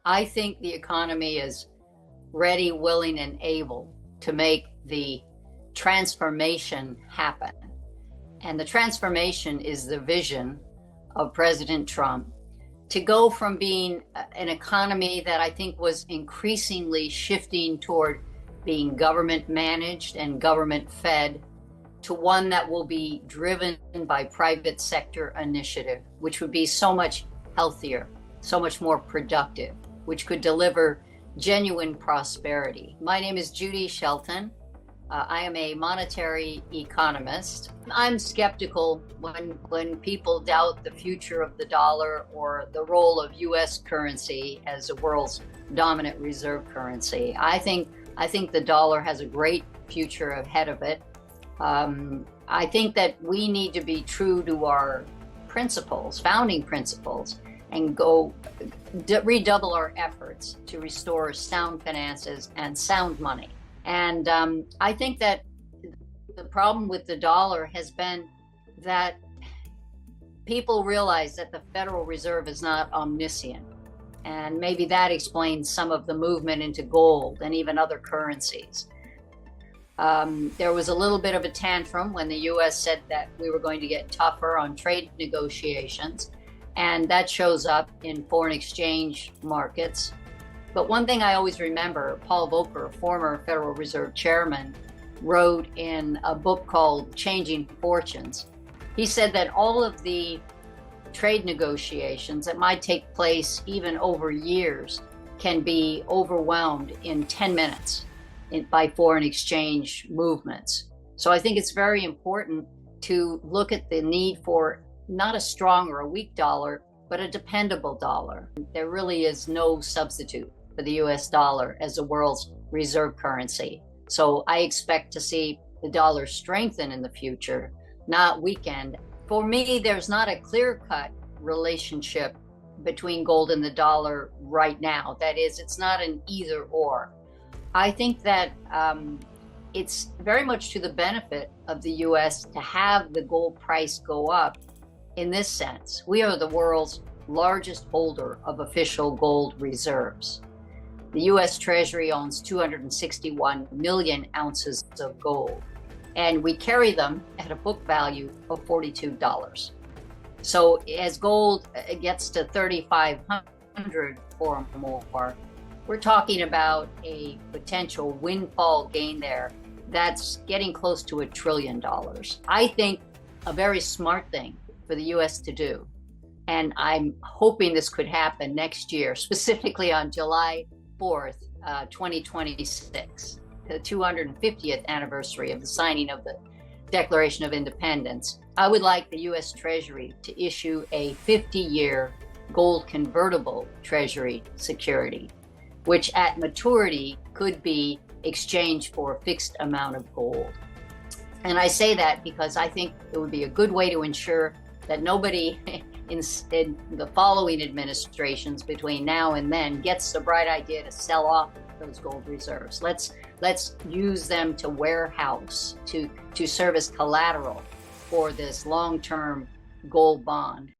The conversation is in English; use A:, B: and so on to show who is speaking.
A: I think the economy is ready, willing, and able to make the transformation happen. And the transformation is the vision of President Trump to go from being an economy that I think was increasingly shifting toward being government managed and government fed to one that will be driven by private sector initiative, which would be so much healthier, so much more productive, which could deliver genuine prosperity. My name is Judy Shelton. I am a monetary economist. I'm skeptical when people doubt the future of the dollar or the role of U.S. currency as the world's dominant reserve currency. I think the dollar has a great future ahead of it. I think that we need to be true to our principles, founding principles, and redouble our efforts to restore sound finances and sound money. And I think that the problem with the dollar has been that people realize that the Federal Reserve is not omniscient. And maybe that explains some of the movement into gold and even other currencies. There was a little bit of a tantrum when the U.S. said that we were going to get tougher on trade negotiations, and that shows up in foreign exchange markets. But one thing I always remember, Paul Volcker, former Federal Reserve Chairman, wrote in a book called Changing Fortunes. He said that all of the trade negotiations that might take place even over years can be overwhelmed in 10 minutes by foreign exchange movements. So I think it's very important to look at the need for not a strong or a weak dollar, but a dependable dollar. There really is no substitute for the US dollar as the world's reserve currency. So I expect to see the dollar strengthen in the future, not weaken. For me, there's not a clear-cut relationship between gold and the dollar right now. That is, it's not an either or. I think that it's very much to the benefit of the US to have the gold price go up in this sense. We are the world's largest holder of official gold reserves. The US Treasury owns 261 million ounces of gold, and we carry them at a book value of $42. So as gold gets to 3,500 or more, we're talking about a potential windfall gain there that's getting close to $1 trillion. I think a very smart thing for the US to do, and I'm hoping this could happen next year, specifically on July 4th, 2026, the 250th anniversary of the signing of the Declaration of Independence. I would like the US Treasury to issue a 50-year gold convertible Treasury security, which at maturity could be exchanged for a fixed amount of gold. And I say that because I think it would be a good way to ensure that nobody in the following administrations between now and then gets the bright idea to sell off those gold reserves. Let's use them to warehouse, to serve as collateral for this long-term gold bond.